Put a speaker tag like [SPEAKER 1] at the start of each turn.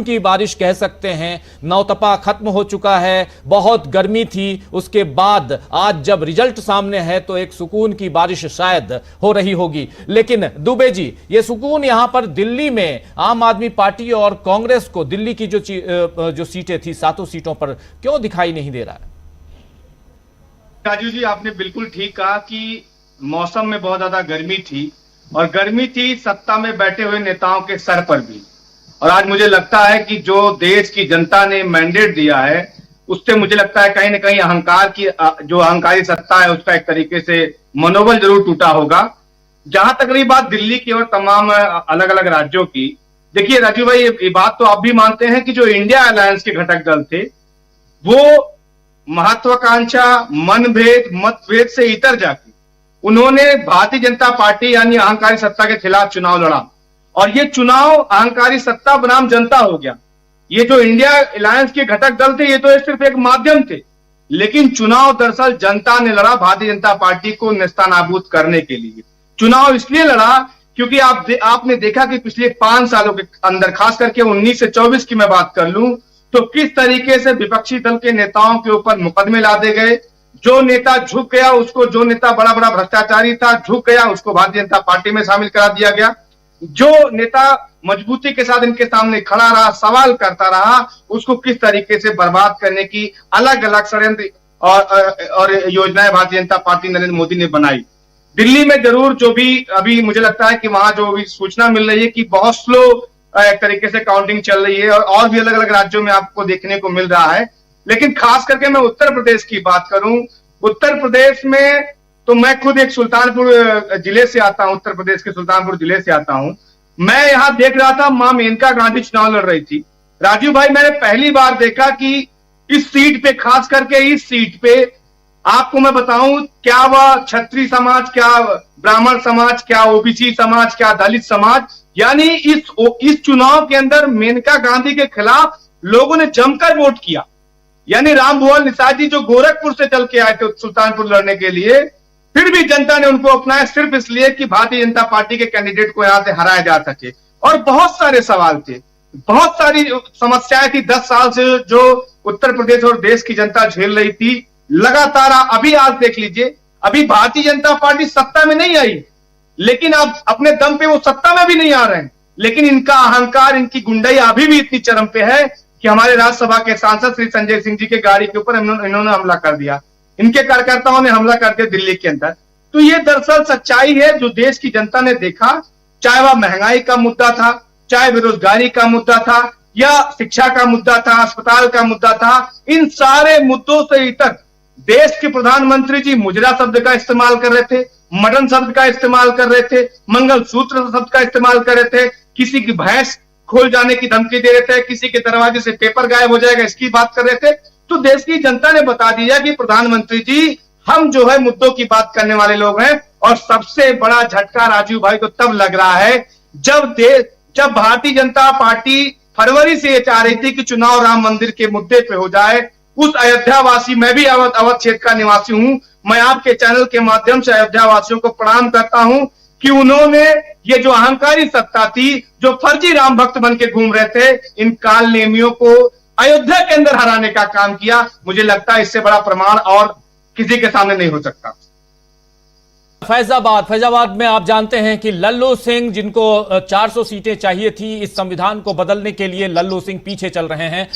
[SPEAKER 1] सुकून की बारिश कह सकते हैं। नौतपा खत्म हो चुका है, बहुत गर्मी थी, उसके बाद आज जब रिजल्ट सामने है तो एक सुकून की बारिश शायद हो रही होगी। लेकिन दुबे जी, ये सुकून यहां पर दिल्ली में आम आदमी पार्टी और कांग्रेस को दिल्ली की जो सीटें थी, 7 सीटों पर क्यों दिखाई नहीं दे रहा है?
[SPEAKER 2] राजू जी, आपने बिल्कुल ठीक कहा कि मौसम में बहुत ज्यादा गर्मी थी, और गर्मी थी सत्ता में बैठे हुए नेताओं के सर पर भी। और आज मुझे लगता है कि जो देश की जनता ने मैंडेट दिया है, उससे मुझे लगता है कहीं ना कहीं अहंकार की जो अहंकारी सत्ता है उसका एक तरीके से मनोबल जरूर टूटा होगा। जहां तक रही बात दिल्ली की और तमाम अलग अलग राज्यों की, देखिए राजू भाई, ये बात तो आप भी मानते हैं कि जो इंडिया अलायंस के घटक दल थे वो महत्वाकांक्षा, मनभेद, मतभेद से इतर जाके उन्होंने भारतीय जनता पार्टी यानी अहंकारी सत्ता के खिलाफ चुनाव लड़ा, और ये चुनाव अहंकारी सत्ता बनाम जनता हो गया। ये जो इंडिया अलायंस के घटक दल थे, ये तो सिर्फ एक माध्यम थे, लेकिन चुनाव दरअसल जनता ने लड़ा भारतीय जनता पार्टी को नेस्तनाबूद करने के लिए। चुनाव इसलिए लड़ा क्योंकि आपने देखा कि पिछले 5 सालों के अंदर, खास करके 19 से 24 की मैं बात कर लूं, तो किस तरीके से विपक्षी दल के नेताओं के ऊपर मुकदमे लादे गए। जो नेता झुक गया उसको, जो नेता बड़ा बड़ा भ्रष्टाचारी था झुक गया, उसको भारतीय जनता पार्टी में शामिल करा दिया गया। जो नेता मजबूती के साथ इनके सामने खड़ा रहा, सवाल करता रहा, उसको किस तरीके से बर्बाद करने की अलग अलग षड्यंत्र और योजनाएं भारतीय जनता पार्टी नरेंद्र मोदी ने बनाई। दिल्ली में जरूर जो भी अभी मुझे लगता है कि वहां जो भी सूचना मिल रही है कि बहुत स्लो एक तरीके से काउंटिंग चल रही है, और भी अलग अलग राज्यों में आपको देखने को मिल रहा है। लेकिन खास करके मैं उत्तर प्रदेश की बात करूं, उत्तर प्रदेश में तो मैं खुद एक सुल्तानपुर जिले से आता हूं, उत्तर प्रदेश के सुल्तानपुर जिले से आता हूं। मैं यहां देख रहा था, मां मेनका गांधी चुनाव लड़ रही थी। राजू भाई, मैंने पहली बार देखा कि इस सीट पे, खास करके इस सीट पे, आपको मैं बताऊं, क्या वह क्षत्रिय समाज, क्या ब्राह्मण समाज, क्या ओबीसी समाज, क्या दलित समाज, यानी इस चुनाव के अंदर मेनका गांधी के खिलाफ लोगों ने जमकर वोट किया। यानी रामभुवन निषाद जी जो गोरखपुर से चल के आए थे सुल्तानपुर लड़ने के लिए, फिर भी जनता ने उनको अपनाया सिर्फ इसलिए कि भारतीय जनता पार्टी के कैंडिडेट को यहां से हराया जा सके। और बहुत सारे सवाल थे, बहुत सारी समस्याएं थी 10 साल से जो उत्तर प्रदेश और देश की जनता झेल रही थी लगातार। अभी आज देख लीजिए, अभी भारतीय जनता पार्टी सत्ता में नहीं आई, लेकिन अब अपने दम पे वो सत्ता में भी नहीं आ रहे हैं, लेकिन इनका अहंकार, इनकी गुंडाई अभी भी इतनी चरम पे है कि हमारे राज्यसभा के सांसद श्री संजय सिंह जी के गाड़ी के ऊपर इन्होंने हमला कर दिया, इनके कार्यकर्ताओं ने हमला कर दिया दिल्ली के अंदर। तो ये दरअसल सच्चाई है जो देश की जनता ने देखा, चाहे वह महंगाई का मुद्दा था, चाहे बेरोजगारी का मुद्दा था, या शिक्षा का मुद्दा था, अस्पताल का मुद्दा था, इन सारे मुद्दों से इतर देश के प्रधानमंत्री जी मुजरा शब्द का इस्तेमाल कर रहे थे, मटन शब्द का इस्तेमाल कर रहे थे, मंगलसूत्र शब्द का इस्तेमाल कर रहे थे, किसी की भैंस खोल जाने की धमकी दे रहे थे, किसी के दरवाजे से पेपर गायब हो जाएगा इसकी बात कर रहे थे। तो देश की जनता ने बता दिया कि प्रधानमंत्री जी, हम जो है मुद्दों की बात करने वाले लोग हैं। और सबसे बड़ा झटका राजीव भाई को तब लग रहा है जब भारतीय जनता पार्टी फरवरी से ये चाह रही थी कि चुनाव राम मंदिर के मुद्दे पे हो जाए। उस अयोध्यावासी, मैं भी अवध क्षेत्र का निवासी हूं, मैं आपके चैनल के माध्यम से अयोध्या वासियों को प्रणाम करता हूं कि उन्होंने ये जो अहंकारी सत्ता थी, जो फर्जी राम भक्त बन के घूम रहे थे, इन काल नेमियों को अयोध्या के अंदर हराने का काम किया। मुझे लगता है इससे बड़ा प्रमाण और किसी के सामने नहीं हो सकता।
[SPEAKER 1] फैजाबाद में आप जानते हैं कि लल्लू सिंह, जिनको 400 सीटें चाहिए थी इस संविधान को बदलने के लिए, लल्लू सिंह पीछे चल रहे हैं।